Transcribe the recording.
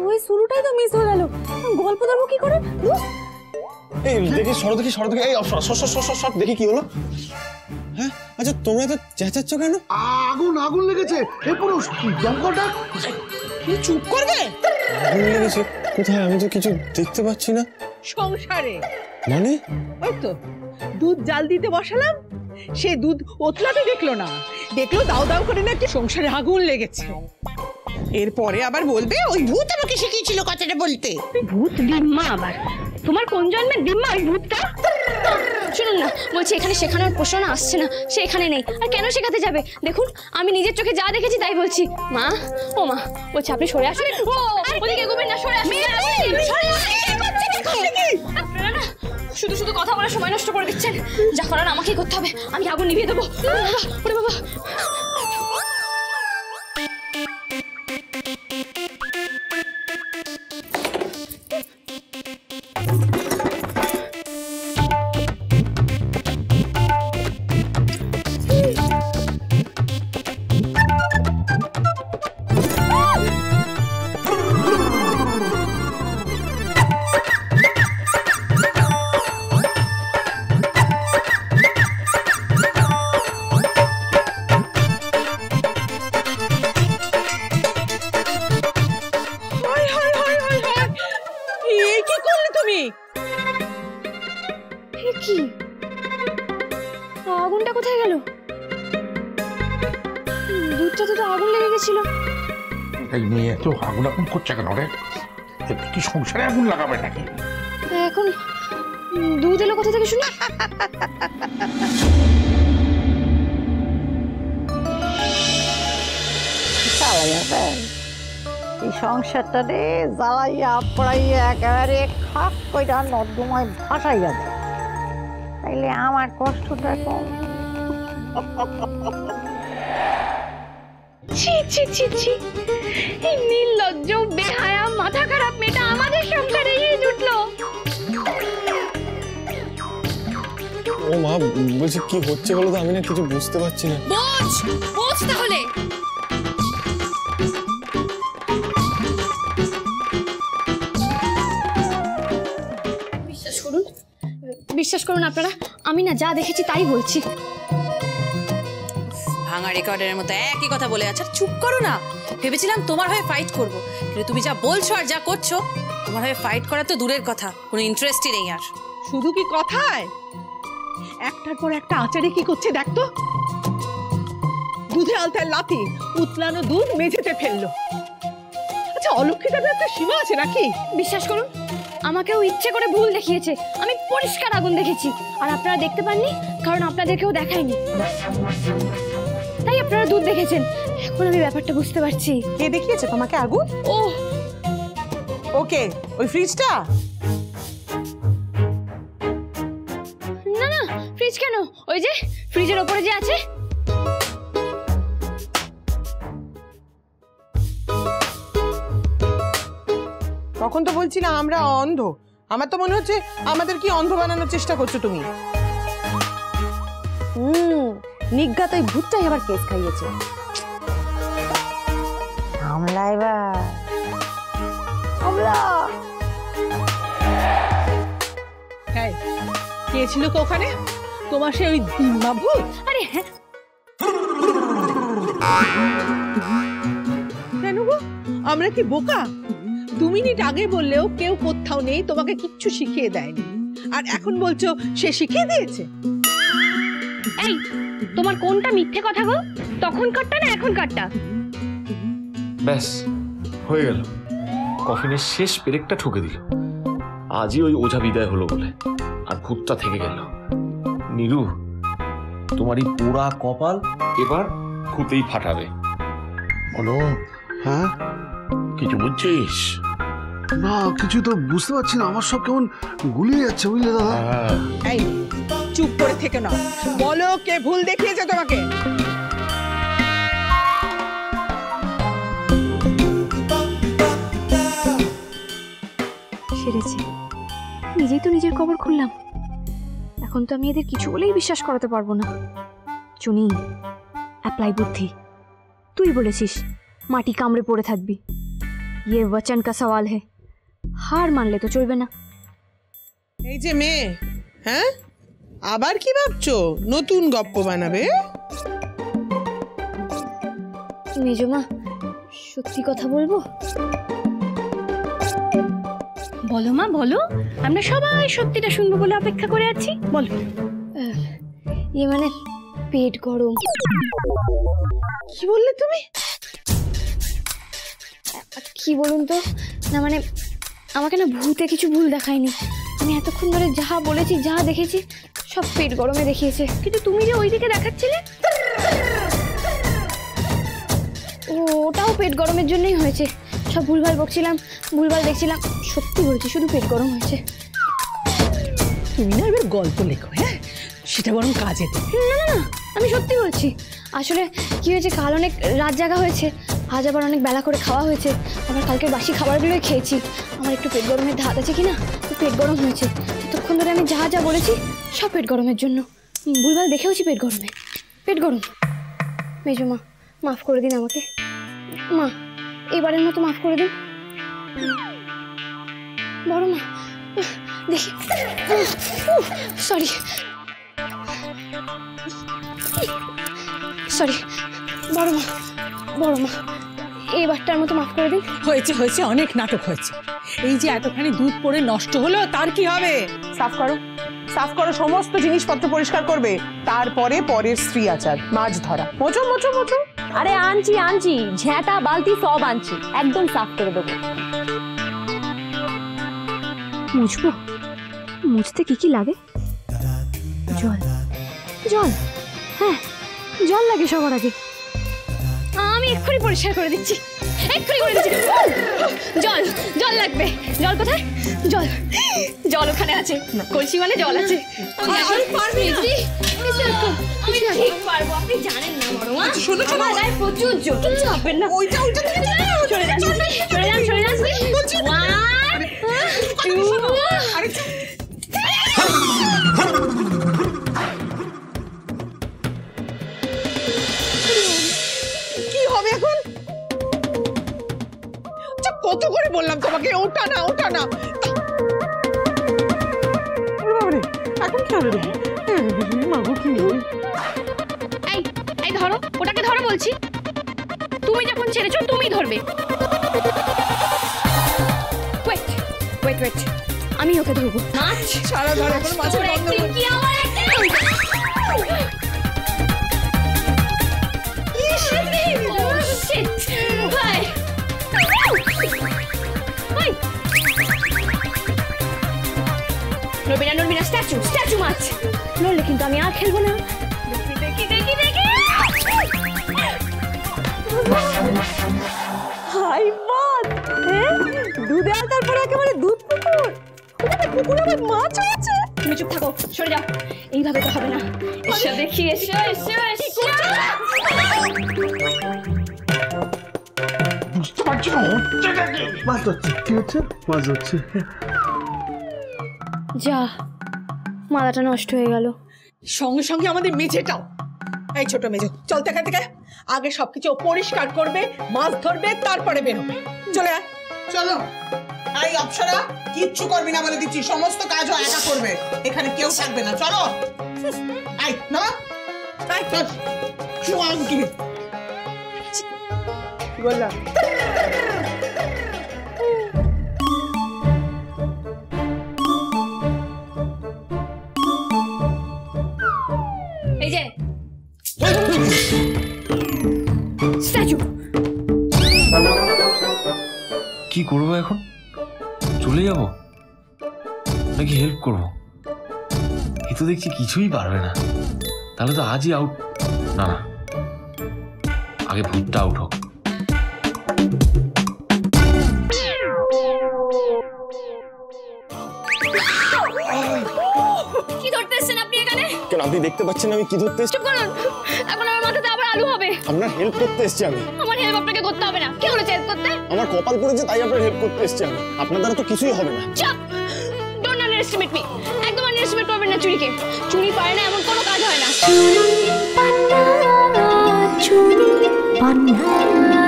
ওই শুরুটাই তো মিস হয়ে গেল, গল্প ধরবো কি করে? এই দেখি সরো দেখি এই সর দেখি কি হলো। হ্যাঁ আচ্ছা তোমরা তো চেঁচাচ্ছ কেন? আগুন লেগেছে। এই পুরুষ দমকলটা কি চুপ করবে? আগুন লেগেছে কোথায়? আমি তো কিছু দেখতে পাচ্ছি না। সংসারে মানে ওই তো দুধ জাল দিতে বসালাম, সে দুধ ওতলাতে দেখলো না, দেখলো দাও দাও করে নাকি সংসারে আগুন লেগেছে। এরপরে আবার বলবে ওই ভূত আমাকে শিখিয়েছিল কথাটা বলতে। ভূত ডিম্মা আবার? তোমার কোন জন্মের ডিম্মা ওই ভূতটা? শুনুন না, বলছি এখানে শেখানোর প্রশ্ন আসছে না, সে এখানে নেই। আর কেন শেখাতে যাবে? দেখুন আমি নিজের চোখে যা দেখেছি তাই বলছি। মা, ও মা, বলছি আপনি সরে আসুন। ওদিকে গোবেন না, সরে আসুন। আপনারা না শুধু শুধু কথা বলার সময় নষ্ট করে দিচ্ছেন। যা করার আমাকেই করতে হবে, আমি আগুন নিভিয়ে দেবো। ওরে বাবা, কি আগুনটা কোথায় গেল? দুধটাতে তো আগুন লেগে গেছিল। এই মেয়ে তো আগুন করছে কেন রে? কি সংসারে আগুন লাগাবে নাকি? এখন দুধ এলো কোথা থেকে শুনি? এই সংসারটা রে জ্বালাইয়া পড়াইয়া একেবারে খাক কইরা নর্দমায় ভাসাইয়া দেয়, তাইলে আমার কষ্টটা কম। ছি ছি ছি ছি, এই নির্লজ্জ বেহায়া মাথা খারাপ মেয়েটা আমাদের সংসারে জুটলো। ও মা, বলছি কি হচ্ছে বলো তো? আমি না কিছু বুঝতে পারছি না। বোঝ তাহলে। বিশ্বাস করুন আপনারা, আমি না যা দেখেছি তাই বলছি। ভাঙা রেকর্ডের মতো একই কথা বলে আচ্ছা চুপ করো না। ভেবেছিলাম তোমার হয়ে ফাইট করব, কিন্তু তুমি যা বলছো আর যা করছো, তোমার হয়ে ফাইট করা তো দূরের কথা, কোনো ইন্টারেস্টই নেই আর। শুধু কি কথায়, একটার পর একটা আচারে কি করছে দেখতো। দুধে আলতায় লাথি, উতলানো দুধ মেঝেতে ফেললো। আচ্ছা অলক্ষিতার একটা সীমা আছে নাকি? বিশ্বাস করুন, আমাকেও ইচ্ছে করে ভুল দেখিয়েছে। আমি পরিষ্কার আগুন দেখেছি, আর আপনারা দেখতে পাননি কারণ আপনাদেরকেও দেখায়নি, তাই আপনারা দুধ দেখেছেন। এখন আমি ব্যাপারটা বুঝতে পারছি। কে দেখিয়েছে তোমাকে আগুন? ও ওকে, ওই ফ্রিজটা? না না, ফ্রিজ কেন? ওই যে ফ্রিজের ওপরে যে আছে। তখন তো বলছিলাম আমরা অন্ধ, আমার তো মনে হচ্ছে আমাদের কি অন্ধ বানানোর চেষ্টা করছো তুমি। নিজ্ঞাত ওই ভূতটাই আবার কেস খাইয়েছে। হামলা এবার হামলা। হ্যাঁ, কে ছিল তো ওখানে? তোমার সে ওই দিম্মা ভূত? আরে হ্যাঁ, কেন গো, আমরা কি বোকা? 2 মিনিট আগে বললেও কেউ কোথাও নেই, তোমাকে কিচ্ছু শিখিয়ে দেয়নি, আর এখন বলছো সে শিখিয়ে দিয়েছে। এই তোমার কোনটা মিথ্যে কথা গো? তখনকারটা না এখনকারটা? ব্যাস হয়ে গেল, কফিনের শেষ পেরেকটা ঠুকে দিল। আজই ওই ওঝা বিদায় হলো বলে, আর ভূতটা থেকে গেল। নীরু, তোমার এই পোড়া কপাল এবার ভূতেই ফাটাবে। বলো। হ্যাঁ, কিছু বুঝছিস? না কিছু তো বুঝতে পারছি না, আমার সব কেমন গুলিয়ে যাচ্ছে বুঝলে দাদা। এই চুপ করে থেকে না, বলো কে ভুল দেখিয়েছে তোমাকে? সেরেছে, নিজেই তো নিজের খবর খুললাম। এখন তো আমি এদের কিছু বলেই বিশ্বাস করাতে পারবো না। চুনি, অ্যাপ্লাই বুদ্ধি। তুই বলেছিস মাটি কামড়ে পড়ে থাকবি, ये वचन का सवाल है, हार मान ले तो चलবে না। এই যে মেয়ে, হ্যাঁ আবার কি ভাবছো? নতুন গপ্প বানাবে? মেজমা সত্যি কথা বলবো? বলো মা বলো, আমরা সবাই সত্যিটা শুনবো বলে অপেক্ষা করে আছি, বলো। ইয়ে মানে পেট গরম। কি বললে তুমি? কি বলুন তো, না মানে আমাকে না ভূতে কিছু ভুল দেখায়নি। আমি এতক্ষণ ধরে যা বলেছি যা দেখেছি সব পেট গরমে দেখিয়েছে, কিন্তু তুমি যে ওইদিকে দেখাচ্ছিলে ওটাও পেট গরমের জন্যই হয়েছে। সব ভুলভাল বকছিলাম, ভুলভাল দেখছিলাম, সত্যি বলছি শুধু পেট গরম হয়েছে। তুমি না এবার গল্প লেখো, হ্যাঁ সেটা বরং কাজে দেবে। না না না, আমি সত্যি বলছি। আসলে কি হয়েছে, কাল অনেক রাত জাগা হয়েছে, আজ আবার অনেক বেলা করে খাওয়া হয়েছে, আবার কালকের বাসি খাবারগুলোই খেয়েছি। আমার একটু পেট গরমের ধাত আছে কিনা, পেট গরম হয়েছে। ততক্ষণ ধরে আমি যা যা বলেছি সব পেট গরমের জন্য। ভুলভাল দেখেওছি পেট গরমে, পেট গরম। মেজমা মাফ করে দিন আমাকে, মা এবারের মতো মাফ করে দিন। বড় মা দেখি, সরি সরি, বড় মা এবারটার মতো মাফ করে দিন। হয়েছে হয়েছে, অনেক নাটক হয়েছে। এই যে এতখানি দুধ পড়ে নষ্ট হলো তার কি হবে? সাফ করো, সাফ করো, সমস্ত জিনিসপত্র পরিষ্কার করবে, তারপরে পরের স্ত্রী আচার, মাছ ধরা। মোচো মোচো মোচো। আরে আনছি আনছি, ঝ্যাঁটা বালতি সব আনছি, একদম সাফ করে দেবো। মুছবো? মুছতে কি কি লাগে? জল, জল, হ্যাঁ জল লাগে সবার আগে। আমি এক্ষুনি পরিষ্কার করে দিচ্ছি, এক্ষুনি করে দিচ্ছি। জল, জল লাগবে। জল কোথায়? জল, জল ওখানে আছে, কলসি মানে জল আছে। আমি ঠিক পারবো, আপনি জানেন না বড় মা। শোনো শোনো, প্রচুর জটিল, চাপবেন না। ওইটা ওইটা থেকে চলে যান, চলে যান, চলে যান। কি হবে এখন? কত করে বললাম তোমাকে ওটা না ওটা না। এখন কি হবে? এই ধরো, ওটাকে ধরো বলছি। তুমি যখন ছেড়েছো তুমি ধরবে। ওয়েট ওয়েট ওয়েট, আমি ওকে ধরবো। মাছ সারা ধরে এখন মাছের গন্ধ কি আমার একটা নড়বিনা নড়বিনা, স্ট্যাচু স্ট্যাচু মাছ। নড়লে কিন্তু আমি আর খেলবো না। দেখি দেখি দেখি, হাই মাছ, দুধে আর তারপরে একেবারে দুধ পুকুর। পুকুরে আবার মাছ আছে। তুমি চুপ থাকো, সরে যাও। এইভাবে তো হবে না। এসো দেখি, এসো এসো এসো। বুঝতে পারছি না হচ্ছেটা কি। মাছ ধরছে, কি হচ্ছে? মাছ ধরছে। যা, মালাটা নষ্ট হয়ে গেল। সঙ্গে সঙ্গে আমাদের মেঝেটাও। এই ছোট মেজো, চল থেকে থেকে আগে সবকিছু পরিষ্কার করবে, মাছ ধরবে, তারপরে বেরোবে। চলে আয়, চলো। এই অপসরা, কিচ্ছু করবি না বলে দিচ্ছি, সমস্ত কাজও একা করবে, এখানে কেউ থাকবে না। চলো আই না, আই চল। চল কি বললাম? এই যে স্ট্যাচু। কি করবো এখন? চলে যাব নাকি হেল্প করবো? এ তো দেখছি কিছুই পারবে না। তাহলে তো আজই আউট। না না, আগে ভূতটা আউট হোক। কি ধরতে এসেছেন আপনি এখানে? কেন আপনি দেখতে পাচ্ছেন আমি কি ধরতে এসেছি? চুপ করুন, এখন আমার মাথাতে আবার আলু হবে। আপনার হেল্প করতে এসেছি আমি। আমার হেল্প আপনাকে করতে হবে না। কে বলেছে হেল্প করতে? আমার কপাল পড়েছে তাই আপনার হেল্প করতে এসেছি আমি। আপনার দ্বারা তো কিছুই হবে না। চুপ, ডোন্ট আন্ডারএস্টিমেট মি। একদম আন্ডারএস্টিমেট করবেন না চুরিকে। চুরি পারে না এমন কোনো কাজ হয় না। চুরি পান্না, চুরি পান্না।